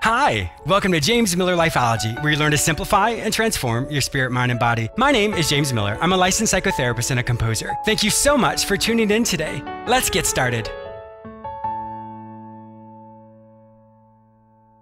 Hi, welcome to James Miller Lifeology, where you learn to simplify and transform your spirit, mind, and body. My name is James Miller. I'm a licensed psychotherapist and a composer. Thank you so much for tuning in today. Let's get started.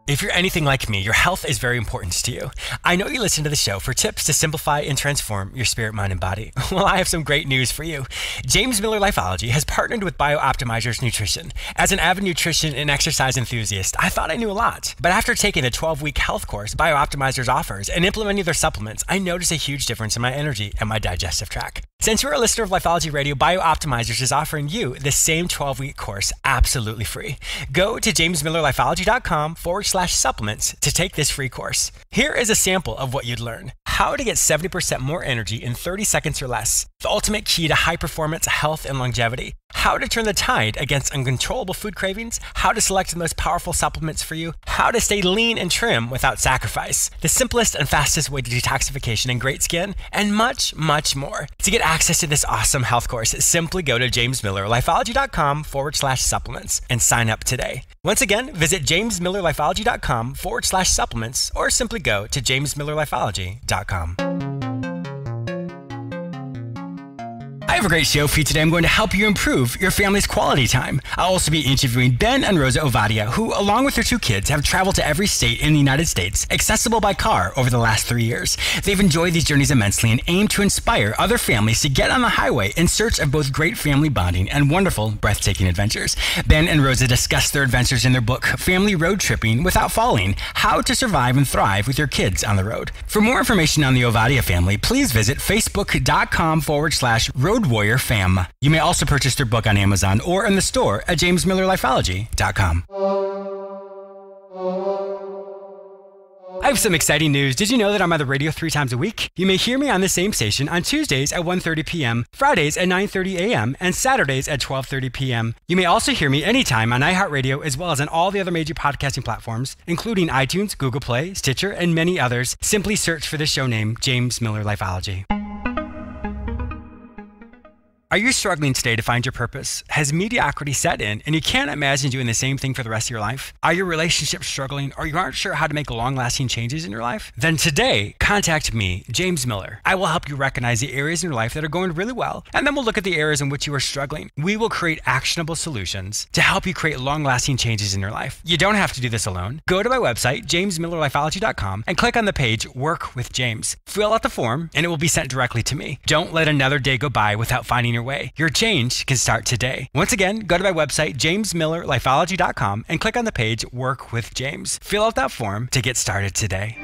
If you're anything like me, your health is very important to you. I know you listen to the show for tips to simplify and transform your spirit, mind, and body. Well, I have some great news for you. James Miller Lifeology has partnered with BioOptimizers Nutrition. As an avid nutrition and exercise enthusiast, I thought I knew a lot. But after taking the 12-week health course BioOptimizers offers and implementing their supplements, I noticed a huge difference in my energy and my digestive tract. Since you're a listener of Lifeology Radio, BioOptimizers is offering you the same 12-week course absolutely free. Go to jamesmillerlifeology.com/supplements to take this free course. Here is a sample of what you'd learn. How to get 70% more energy in 30 seconds or less. The ultimate key to high performance, health, and longevity. How to turn the tide against uncontrollable food cravings. How to select the most powerful supplements for you. How to stay lean and trim without sacrifice. The simplest and fastest way to detoxification and great skin. And much, much more. To get access to this awesome health course, simply go to jamesmillerlifeology.com/supplements and sign up today. Once again, visit jamesmillerlifeology.com/supplements or simply go to jamesmillerlifeology.com. I have a great show for you today. I'm going to help you improve your family's quality time. I'll also be interviewing Ben and Rosa Ovadia, who, along with their 2 kids, have traveled to every state in the United States, accessible by car, over the last 3 years. They've enjoyed these journeys immensely and aim to inspire other families to get on the highway in search of both great family bonding and wonderful, breathtaking adventures. Ben and Rosa discuss their adventures in their book, Family Road Tripping Without Falling: How to Survive and Thrive with Your Kids on the Road. For more information on the Ovadia family, please visit facebook.com/Road Warrior Fam. You may also purchase their book on Amazon or in the store at jamesmillerlifeology.com. I have some exciting news. Did you know that I'm on the radio 3 times a week? You may hear me on the same station on Tuesdays at 1:30 p.m., Fridays at 9:30 a.m., and Saturdays at 12:30 p.m. You may also hear me anytime on iHeartRadio as well as on all the other major podcasting platforms, including iTunes, Google Play, Stitcher, and many others. Simply search for the show name, James Miller Lifeology. Are you struggling today to find your purpose? Has mediocrity set in and you can't imagine doing the same thing for the rest of your life? Are your relationships struggling or you aren't sure how to make long-lasting changes in your life? Then today, contact me, James Miller. I will help you recognize the areas in your life that are going really well, and then we'll look at the areas in which you are struggling. We will create actionable solutions to help you create long-lasting changes in your life. You don't have to do this alone. Go to my website, jamesmillerlifeology.com, and click on the page Work with James. Fill out the form and it will be sent directly to me. Don't let another day go by without finding your way. Your change can start today. Once again, go to my website, jamesmillerlifeology.com, and click on the page Work with James. Fill out that form to get started today.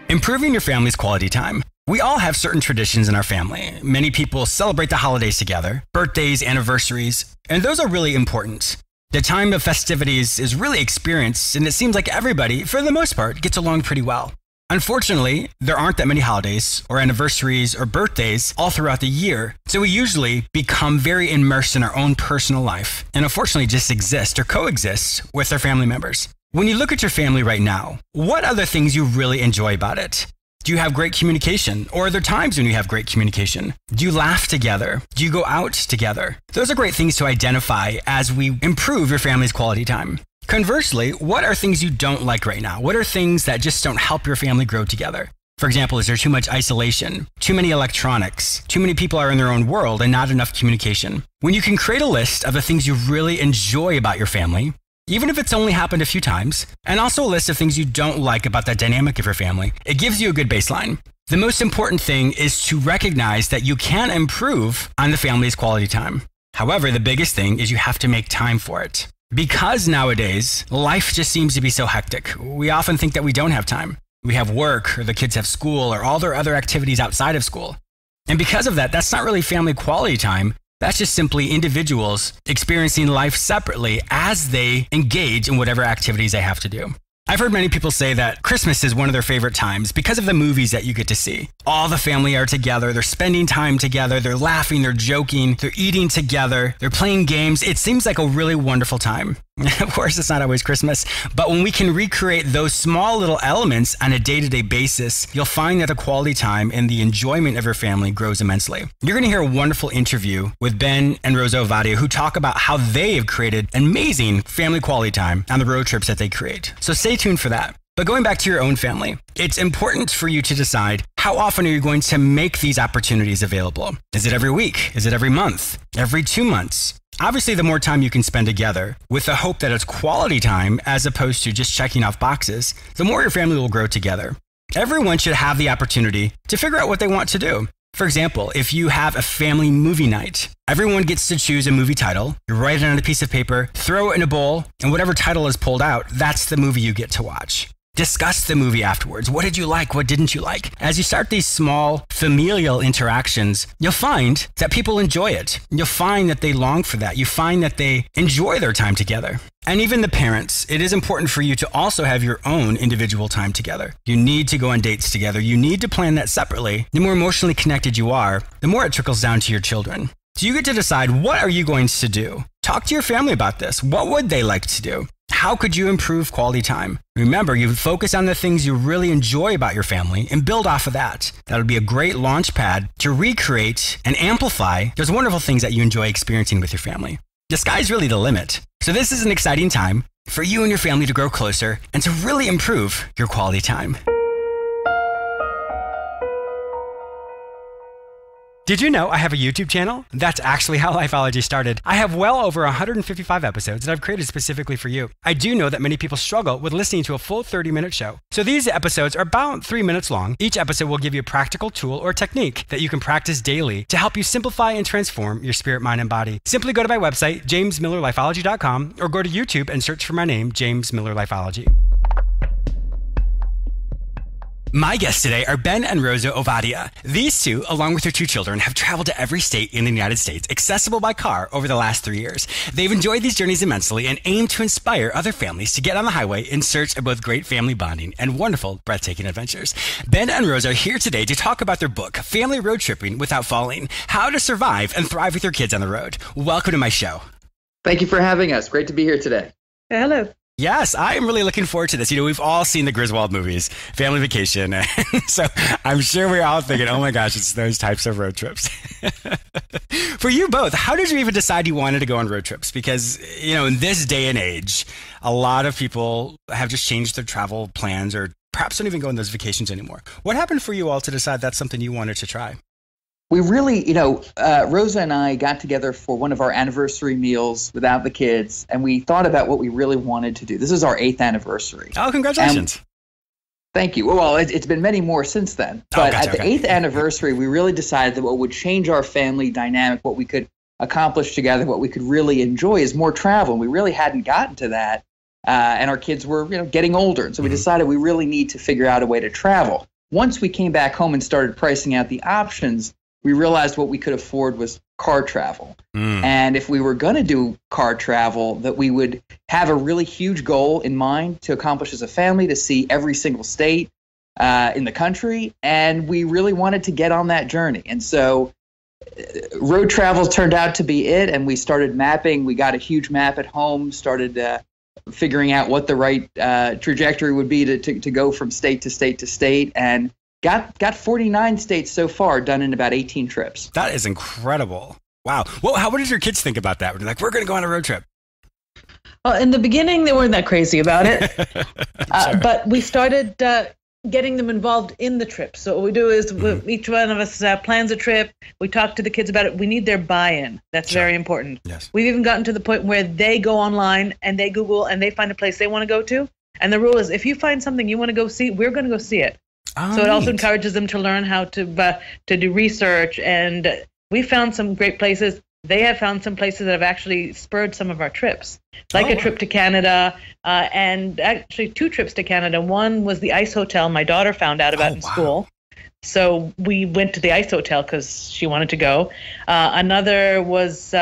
Improving your family's quality time. We all have certain traditions in our family. Many people celebrate the holidays together, birthdays, anniversaries, and those are really important. The time of festivities is really experienced, and it seems like everybody, for the most part, gets along pretty well. Unfortunately, there aren't that many holidays or anniversaries or birthdays all throughout the year, so we usually become very immersed in our own personal life and unfortunately just exist or coexist with our family members. When you look at your family right now, what are the things you really enjoy about it? Do you have great communication? Or are there times when you have great communication? Do you laugh together? Do you go out together? Those are great things to identify as we improve your family's quality time. Conversely, what are things you don't like right now? What are things that just don't help your family grow together? For example, is there too much isolation, too many electronics, too many people are in their own world, and not enough communication? When you can create a list of the things you really enjoy about your family, even if it's only happened a few times, and also a list of things you don't like about the dynamic of your family, it gives you a good baseline. The most important thing is to recognize that you can improve on the family's quality time. However, the biggest thing is you have to make time for it. Because nowadays, life just seems to be so hectic. We often think that we don't have time. We have work, or the kids have school, or all their other activities outside of school. And because of that, that's not really family quality time. That's just simply individuals experiencing life separately as they engage in whatever activities they have to do. I've heard many people say that Christmas is one of their favorite times because of the movies that you get to see. All the family are together, they're spending time together, they're laughing, they're joking, they're eating together, they're playing games. It seems like a really wonderful time. Of course, it's not always Christmas, but when we can recreate those small little elements on a day-to-day basis, you'll find that the quality time and the enjoyment of your family grows immensely. You're going to hear a wonderful interview with Ben and Rosa Ovadia, who talk about how they have created amazing family quality time on the road trips that they create. So stay tuned for that. But going back to your own family, it's important for you to decide how often are you going to make these opportunities available? Is it every week? Is it every month? Every 2 months? Obviously, the more time you can spend together with the hope that it's quality time as opposed to just checking off boxes, the more your family will grow together. Everyone should have the opportunity to figure out what they want to do. For example, if you have a family movie night, everyone gets to choose a movie title. You write it on a piece of paper, throw it in a bowl, and whatever title is pulled out, that's the movie you get to watch. Discuss the movie afterwards. What did you like? What didn't you like? As you start these small familial interactions, you'll find that people enjoy it. You'll find that they long for that. You find that they enjoy their time together. And even the parents, it is important for you to also have your own individual time together. You need to go on dates together. You need to plan that separately. The more emotionally connected you are, the more it trickles down to your children. So you get to decide, what are you going to do? Talk to your family about this. What would they like to do? How could you improve quality time? Remember, you focus on the things you really enjoy about your family and build off of that. That would be a great launch pad to recreate and amplify those wonderful things that you enjoy experiencing with your family. The sky's really the limit. So this is an exciting time for you and your family to grow closer and to really improve your quality time. Did you know I have a YouTube channel? That's actually how Lifeology started. I have well over 155 episodes that I've created specifically for you. I do know that many people struggle with listening to a full 30-minute show. So these episodes are about 3 minutes long. Each episode will give you a practical tool or technique that you can practice daily to help you simplify and transform your spirit, mind, and body. Simply go to my website, jamesmillerlifeology.com, or go to YouTube and search for my name, James Miller Lifeology. My guests today are Ben and Rosa Ovadia. These two, along with their 2 children, have traveled to every state in the United States, accessible by car, over the last 3 years. They've enjoyed these journeys immensely and aim to inspire other families to get on the highway in search of both great family bonding and wonderful, breathtaking adventures. Ben and Rosa are here today to talk about their book, Family Road Tripping Without Falling: How to Survive and Thrive with Your Kids on the Road. Welcome to my show. Thank you for having us. Great to be here today. Hello. Yes, I am really looking forward to this. You know, we've all seen the Griswold movies, Family Vacation. So I'm sure we're all thinking, oh my gosh, it's those types of road trips. For you both, how did you even decide you wanted to go on road trips? Because, you know, in this day and age, a lot of people have just changed their travel plans or perhaps don't even go on those vacations anymore. What happened for you all to decide that's something you wanted to try? We really, Rosa and I got together for one of our anniversary meals without the kids, and we thought about what we really wanted to do. This is our 8th anniversary. Oh, congratulations. Thank you. Well, it's been many more since then. But gotcha, at the 8th anniversary, we really decided that what would change our family dynamic, what we could accomplish together, what we could really enjoy is more travel. And we really hadn't gotten to that. And our kids were, getting older. And so we decided we really need to figure out a way to travel. Once we came back home and started pricing out the options, we realized what we could afford was car travel. And if we were going to do car travel, that we would have a really huge goal in mind to accomplish as a family, to see every single state in the country. And we really wanted to get on that journey. And so road travel turned out to be it. And we started mapping. We got a huge map at home, started figuring out what the right trajectory would be to go from state to state to state. And got 49 states so far, done in about 18 trips. That is incredible. Wow. Well, what did your kids think about that? They're like, we're going to go on a road trip. Well, in the beginning, they weren't that crazy about it. Sure. But we started getting them involved in the trip. So what we do is each one of us plans a trip. We talk to the kids about it. We need their buy-in. That's very important. Yes. We've even gotten to the point where they go online and they Google and they find a place they want to go to. And the rule is, if you find something you want to go see, we're going to go see it. So it also encourages them to learn how to do research. And we found some great places. They have found some places that have actually spurred some of our trips, like a trip to Canada, and actually 2 trips to Canada. One was the Ice Hotel my daughter found out about in school. So we went to the Ice Hotel because she wanted to go. Another was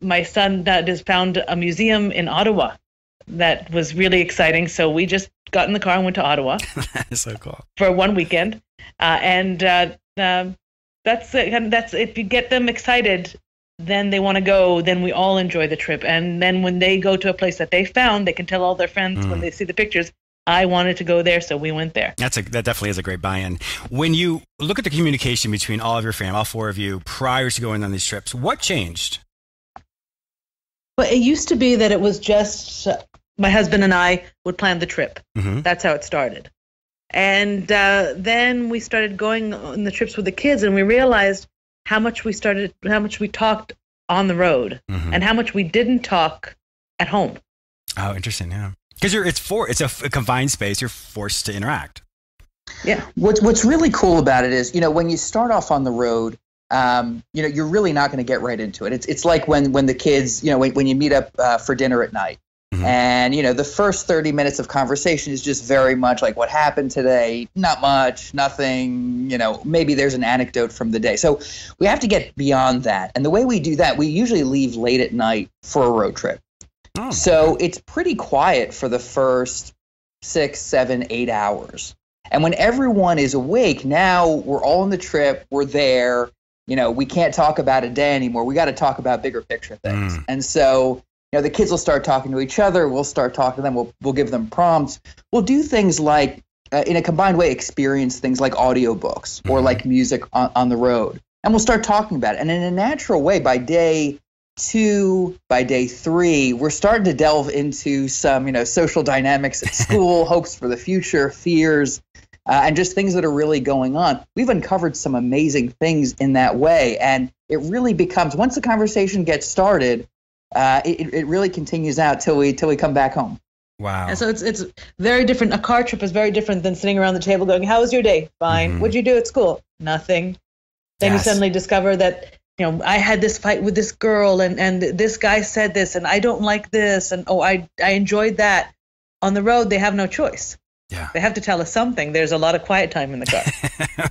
my son has found a museum in Ottawa that was really exciting. So we just got in the car and went to Ottawa. That is so cool. For one weekend. That's if you get them excited, then they want to go, then we all enjoy the trip. And then when they go to a place that they found, they can tell all their friends when they see the pictures, I wanted to go there, so we went there. That definitely is a great buy-in. When you look at the communication between all of your family, all four of you, prior to going on these trips, what changed? Well, it used to be that it was just my husband and I would plan the trip. Mm-hmm. That's how it started. And then we started going on the trips with the kids, and we realized how much we talked on the road, and how much we didn't talk at home. Oh, interesting. Yeah, because it's a confined space. You're forced to interact. Yeah. What's really cool about it is, when you start off on the road, you're really not going to get right into it. It's like when the kids, when you meet up for dinner at night. Mm-hmm. And, the first 30 minutes of conversation is just very much like what happened today. Not much, nothing, maybe there's an anecdote from the day. So we have to get beyond that. And the way we do that, we usually leave late at night for a road trip. Oh. So it's pretty quiet for the first 6, 7, 8 hours. And when everyone is awake, now we're all on the trip, we're there, we can't talk about a day anymore. We got to talk about bigger picture things. And so the kids will start talking to each other. We'll start talking to them. We'll give them prompts. We'll do things like, in a combined way, experience things like audiobooks or like music on the road. And we'll start talking about it. And in a natural way, by day 2, by day 3, we're starting to delve into some, social dynamics at school, hopes for the future, fears, and just things that are really going on. We've uncovered some amazing things in that way. And it really becomes, once the conversation gets started, it really continues out till we come back home. Wow. And so it's very different. A car trip is very different than sitting around the table going, "How was your day?" "Fine." "What'd you do at school?" "Nothing." Then you suddenly discover that, I had this fight with this girl and this guy said this and I don't like this and I enjoyed that. On the road, they have no choice. Yeah. They have to tell us something. There's a lot of quiet time in the car.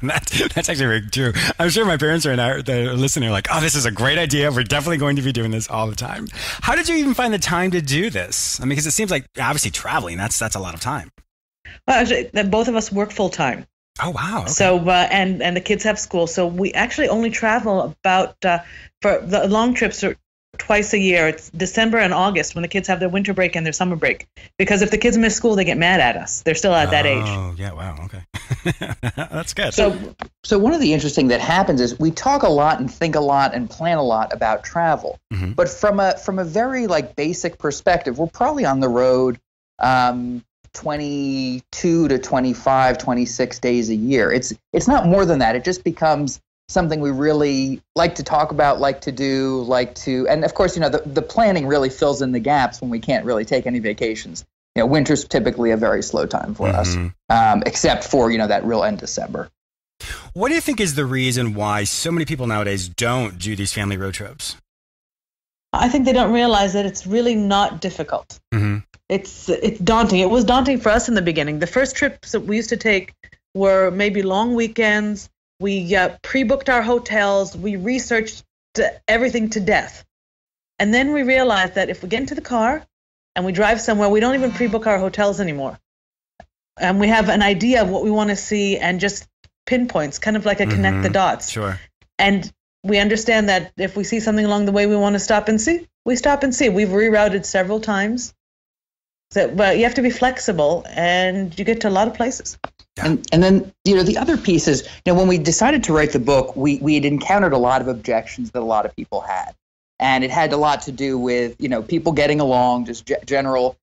That's actually very true. I'm sure my parents right now, they're listening, like, "Oh, this is a great idea. We're definitely going to be doing this all the time." How did you even find the time to do this? I mean, because it seems like obviously traveling, that's a lot of time. Well, actually, both of us work full time. Oh, wow. Okay. So, and the kids have school. So we actually only travel about, for the long trips are twice a year. It's December and August when the kids have their winter break and their summer break. Because if the kids miss school, they get mad at us. They're still at that age. Oh, yeah. Wow. Okay. That's good. So one of the interesting that happens is we talk a lot and think a lot and plan a lot about travel. Mm-hmm. But from a very basic perspective, we're probably on the road 22 to 25, 26 days a year. It's not more than that. It just becomes something we really like to talk about, like to do, and of course, the planning really fills in the gaps when we can't really take any vacations. Winter's typically a very slow time for us, except for, that real end December. What do you think is the reason why so many people nowadays don't do these family road trips? I think they don't realize that it's really not difficult. Mm-hmm. It's daunting. It was daunting for us in the beginning. The first trips that we used to take were maybe long weekends. We pre-booked our hotels. We researched everything to death. And then we realized that if we get into the car and we drive somewhere, we don't even pre-book our hotels anymore. And we have an idea of what we want to see and just pinpoints, kind of like a connect the dots. Sure. And we understand that if we see something along the way we want to stop and see, we stop and see. We've rerouted several times. But you have to be flexible, and you get to a lot of places. And then, the other piece is, when we decided to write the book, we had encountered a lot of objections that a lot of people had. And it had a lot to do with, people getting along, just general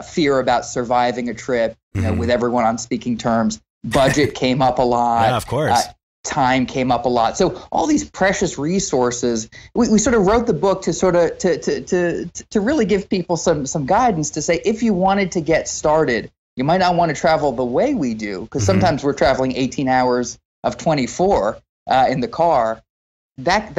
fear about surviving a trip, with everyone on speaking terms. Budget came up a lot. Yeah, of course. Time came up a lot. So all these precious resources, we sort of wrote the book to sort of to really give people some guidance to say, if you wanted to get started, you might not want to travel the way we do, because sometimes we're traveling 18 hours of 24 in the car. That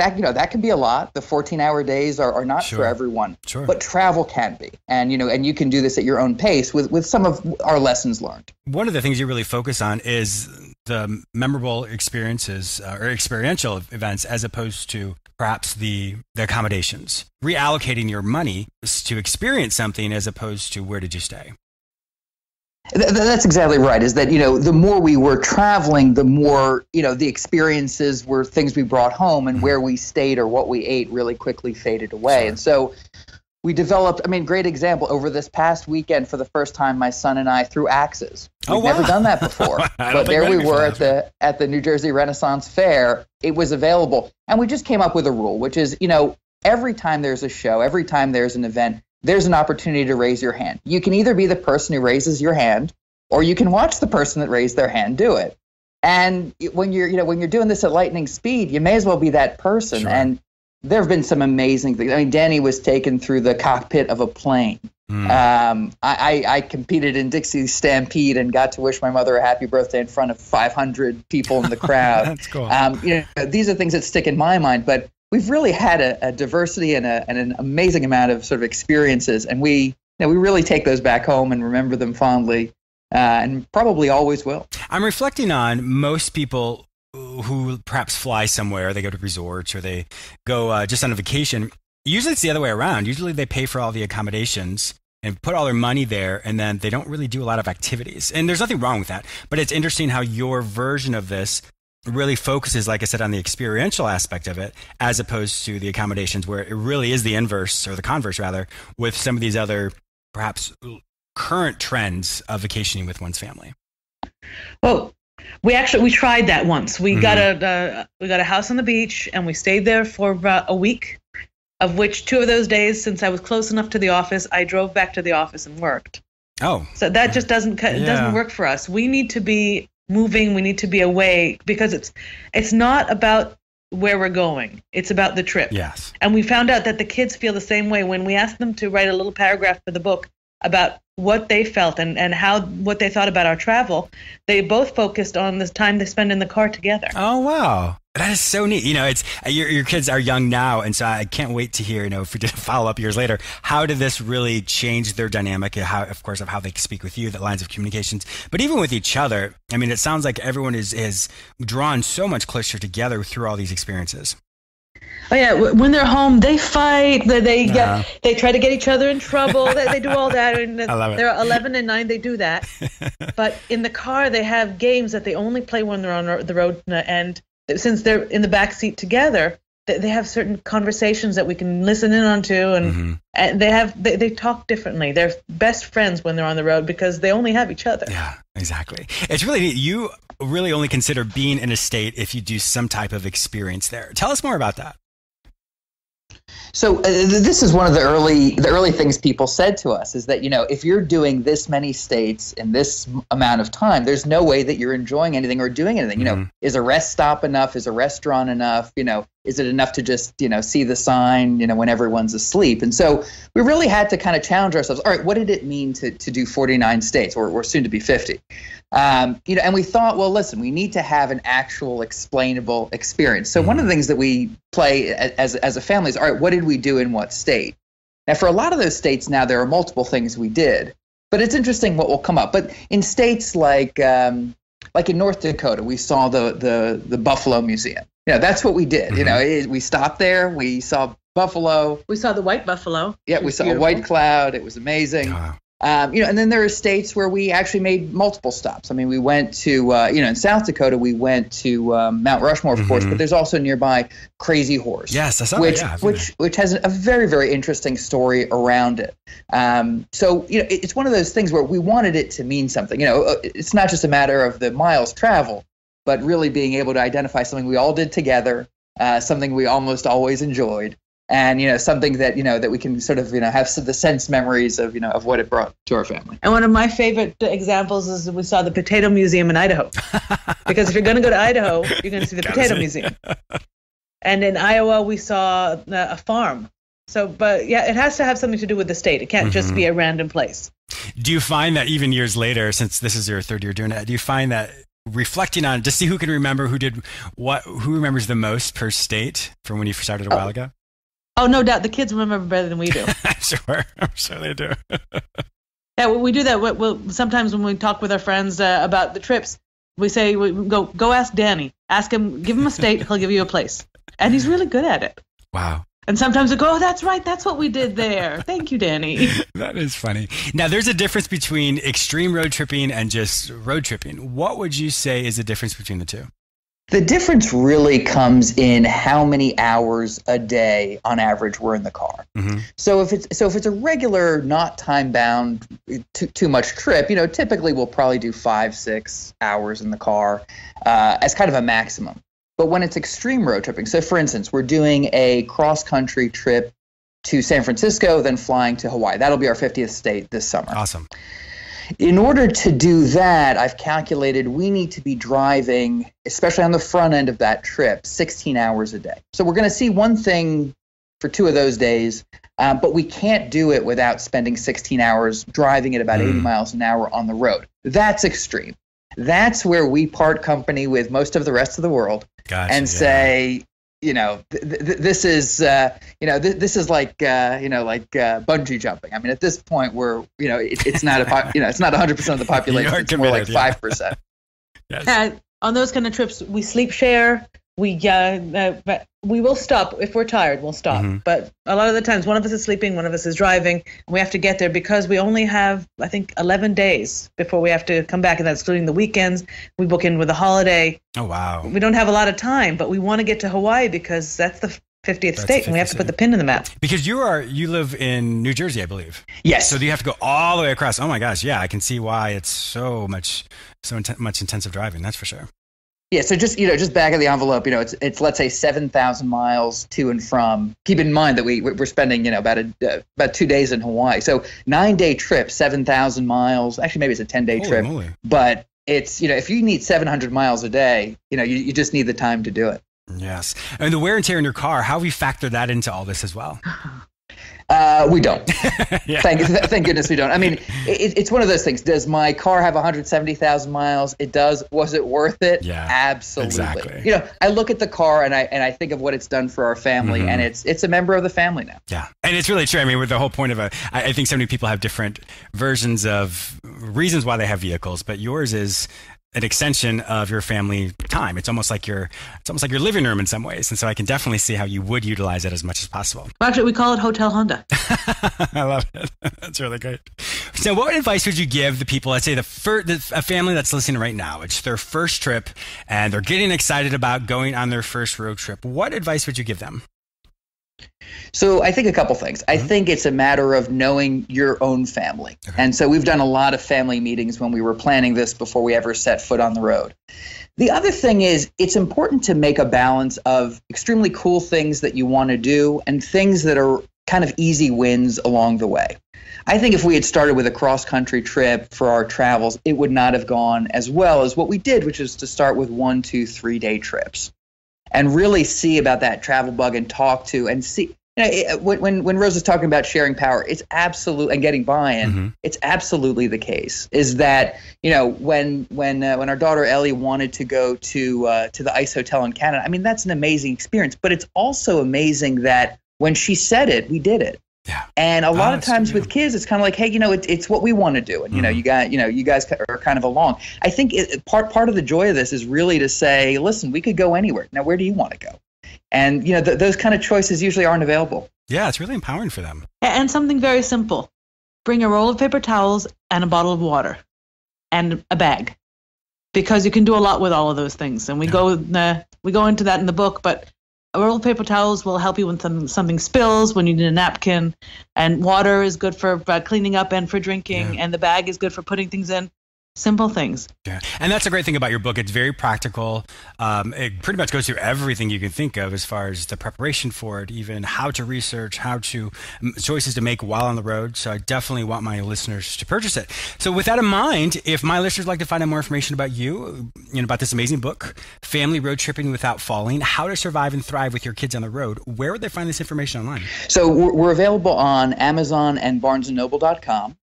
can be a lot. The 14-hour days are not for everyone, but travel can be, and you can do this at your own pace with some of our lessons learned. One of the things you really focus on is the memorable experiences or experiential events, as opposed to perhaps the accommodations. Reallocating your money to experience something as opposed to where did you stay. That's exactly right. Is that, the more we were traveling, the more, the experiences were things we brought home, and where we stayed or what we ate really quickly faded away. Sure. And so we developed, great example, over this past weekend, for the first time, my son and I threw axes. We've never done that before. But there we were at the New Jersey Renaissance Fair. It was available. And we just came up with a rule, which is, every time there's a show, every time there's an event, there's an opportunity to raise your hand. You can either be the person who raises your hand, or you can watch the person that raised their hand do it. And when you're doing this at lightning speed, you may as well be that person. Sure. And there have been some amazing things. Danny was taken through the cockpit of a plane. I competed in Dixie's Stampede and got to wish my mother a happy birthday in front of 500 people in the crowd. That's cool. These are things that stick in my mind. But we've really had a diversity and an amazing amount of sort of experiences, and we really take those back home and remember them fondly, and probably always will. I'm reflecting on most people who perhaps fly somewhere, they go to resorts or they go just on a vacation. Usually it's the other way around. Usually they pay for all the accommodations and put all their money there, and then they don't really do a lot of activities. And there's nothing wrong with that, but it's interesting how your version of this really focuses, like I said, on the experiential aspect of it, as opposed to the accommodations, where it really is the inverse, or the converse rather, with some of these other perhaps current trends of vacationing with one's family. Well, we tried that once. We got a house on the beach, and we stayed there for about a week, of which 2 of those days, since I was close enough to the office, I drove back to the office and worked. Oh, so that just doesn't work for us. We need to be moving. We need to be away, because it's not about where we're going. It's about the trip. Yes. And we found out that the kids feel the same way. When we asked them to write a little paragraph for the book about what they felt and what they thought about our travel, they both focused on the time they spend in the car together. Oh, wow. That is so neat. It's your kids are young now, and so I can't wait to hear, if we did a follow-up years later, how did this really change their dynamic, how they speak with you, the lines of communications, but even with each other. It sounds like everyone is drawn so much closer together through all these experiences. Oh yeah, when they're home, they fight. They try to get each other in trouble. They do all that. I love it. They're 11 and 9. They do that. But in the car, they have games that they only play when they're on the road. And since they're in the back seat together, they have certain conversations that we can listen in on to, and they talk differently. They're best friends when they're on the road because they only have each other. Yeah, exactly. It's really neat. You really only consider being in a state if you do some type of experience there. Tell us more about that. So this is one of the early things people said to us, is that, if you're doing this many states in this amount of time, there's no way that you're enjoying anything or doing anything. Is a rest stop enough? Is a restaurant enough? Is it enough to just, see the sign, when everyone's asleep? And so we really had to kind of challenge ourselves. All right, what did it mean to do 49 states, or soon to be 50? And we thought, well, listen, we need to have an actual explainable experience. So one of the things that we play as a family is, all right, what did we do in what state? Now, for a lot of those states now, there are multiple things we did, but it's interesting what will come up. But in states like in North Dakota, we saw the Buffalo Museum. That's what we did. We stopped there. We saw buffalo. We saw the white buffalo. Yeah, we saw a white cloud. It was amazing. And then there are states where we actually made multiple stops. We went to, in South Dakota, we went to Mount Rushmore, of course, but there's also nearby Crazy Horse. Yes, I saw that. Which has a very, very interesting story around it. So, it's one of those things where we wanted it to mean something. It's not just a matter of the miles traveled, but really being able to identify something we all did together, something we almost always enjoyed. And, something that, that we can sort of, have the sense memories of, of what it brought to our family. And one of my favorite examples is we saw the Potato Museum in Idaho. Because if you're going to go to Idaho, you're going to see the Potato Museum. And in Iowa, we saw a farm. So, but yeah, it has to have something to do with the state. It can't just be a random place. Do you find that even years later, since this is your third year doing it, do you find that reflecting on it, to see who can remember who did what, who remembers the most per state from when you started a while ago? Oh, no doubt. The kids remember better than we do. I'm sure they do. Yeah, we do that. We'll sometimes when we talk with our friends about the trips, we say, go ask Danny. Ask him, give him a state, he'll give you a place. And he's really good at it. Wow. And sometimes we go, oh, that's right. That's what we did there. Thank you, Danny. That is funny. Now, there's a difference between extreme road tripping and just road tripping. What would you say is the difference between the two? The difference really comes in how many hours a day on average we're in the car. Mm-hmm. So if it's a regular, not time bound, too much trip, typically we'll probably do 5-6 hours in the car as kind of a maximum. But when it's extreme road tripping, so for instance, we're doing a cross country trip to San Francisco, then flying to Hawaii. That'll be our 50th state this summer. Awesome. In order to do that, I've calculated we need to be driving, especially on the front end of that trip, 16 hours a day. So we're going to see one thing for 2 of those days, but we can't do it without spending 16 hours driving at about 80 miles an hour on the road. That's extreme. That's where we part company with most of the rest of the world and say, this is like bungee jumping. I mean, at this point, it's not it's not 100% of the population. It's more like 5%. Yes. On those kind of trips, we sleep share. We will stop if we're tired. We'll stop. Mm-hmm. But a lot of the times, one of us is sleeping, one of us is driving, and we have to get there because we only have, I think, 11 days before we have to come back, and that's including the weekends. We book in with a holiday. Oh wow! We don't have a lot of time, but we want to get to Hawaii because that's the 50th state, and we have to put the pin in the map. Because you live in New Jersey, I believe. Yes. So do you have to go all the way across? Oh my gosh! Yeah, I can see why it's so much intensive driving. That's for sure. Yeah, so just back of the envelope, it's let's say 7,000 miles to and from. Keep in mind that we're spending about 2 days in Hawaii, so 9-day trip, 7,000 miles. Actually, maybe it's a 10-day trip, moly. But it's if you need 700 miles a day, you just need the time to do it. Yes, and the wear and tear in your car. How have you factored that into all this as well? We don't. Yeah. Thank goodness we don't. I mean, it's one of those things. Does my car have 170,000 miles? It does. Was it worth it? Yeah, absolutely. Exactly. I look at the car and I think of what it's done for our family, and it's a member of the family now. Yeah, and it's really true. I mean, with the whole point of I think so many people have different versions of reasons why they have vehicles, but yours is an extension of your family time. It's almost like your living room in some ways. And so I can definitely see how you would utilize it as much as possible. Actually, we call it Hotel Honda. I love it. That's really great. So what advice would you give the people, let's say a family that's listening right now, it's their first trip and they're getting excited about going on their first road trip. What advice would you give them? So I think a couple things. I think it's a matter of knowing your own family. Okay. And so we've done a lot of family meetings when we were planning this before we ever set foot on the road. The other thing is it's important to make a balance of extremely cool things that you want to do and things that are kind of easy wins along the way. I think if we had started with a cross-country trip for our travels, it would not have gone as well as what we did, which is to start with 1, 2, 3-day trips. And really see about that travel bug and talk to and see. When Rosa's talking about sharing power, it's absolute and getting buy-in. It's absolutely the case. Is that when our daughter Ellie wanted to go to the Ice Hotel in Canada, I mean that's an amazing experience. But it's also amazing that when she said it, we did it. Yeah. And a lot of times with kids, it's kind of like, hey, it's what we want to do, and you guys are kind of along. I think part of the joy of this is really to say, listen, we could go anywhere. Now, where do you want to go? And those kind of choices usually aren't available. Yeah, it's really empowering for them. And something very simple: bring a roll of paper towels and a bottle of water, and a bag, because you can do a lot with all of those things. And we go into that in the book, but. A roll of paper towels will help you when something spills, when you need a napkin, and water is good for cleaning up and for drinking, and the bag is good for putting things in. Simple things. Yeah, and that's a great thing about your book. It's very practical. It pretty much goes through everything you can think of as far as the preparation for it, even how to research, choices to make while on the road. So I definitely want my listeners to purchase it. So with that in mind, if my listeners like to find out more information about you, about this amazing book, Family Road Tripping Without Falling, How to Survive and Thrive with Your Kids on the Road, where would they find this information online? So we're available on Amazon and BarnesandNoble.com.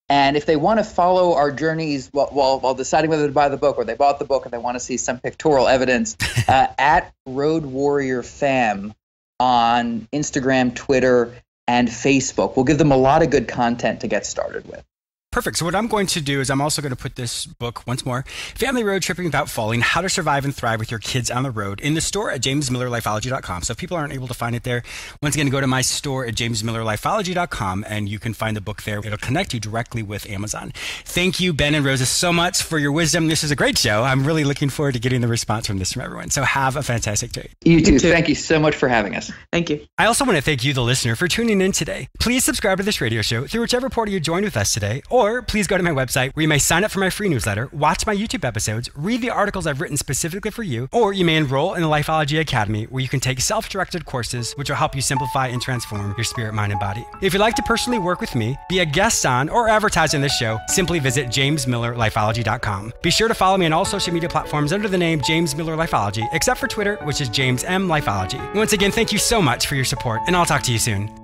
And if they want to follow our journeys while deciding whether to buy the book, or they bought the book and they want to see some pictorial evidence, at Road Warrior Fam on Instagram, Twitter, and Facebook. We'll give them a lot of good content to get started with. Perfect. So what I'm going to do is I'm also going to put this book once more, Family Road Tripping Without Falling, How to Survive and Thrive with Your Kids on the Road, in the store at jamesmillerlifeology.com. So if people aren't able to find it there, once again, go to my store at jamesmillerlifeology.com and you can find the book there. It'll connect you directly with Amazon. Thank you, Ben and Rosa, so much for your wisdom. This is a great show. I'm really looking forward to getting the response from this from everyone. So have a fantastic day. You too. Thank you so much for having us. Thank you. I also want to thank you, the listener, for tuning in today. Please subscribe to this radio show through whichever portal you joined with us today, or please go to my website where you may sign up for my free newsletter, watch my YouTube episodes, read the articles I've written specifically for you, or you may enroll in the Lifeology Academy where you can take self-directed courses which will help you simplify and transform your spirit, mind, and body. If you'd like to personally work with me, be a guest on, or advertise on this show, simply visit jamesmillerlifeology.com. Be sure to follow me on all social media platforms under the name James Miller Lifeology, except for Twitter, which is James M. Lifeology. Once again, thank you so much for your support, and I'll talk to you soon.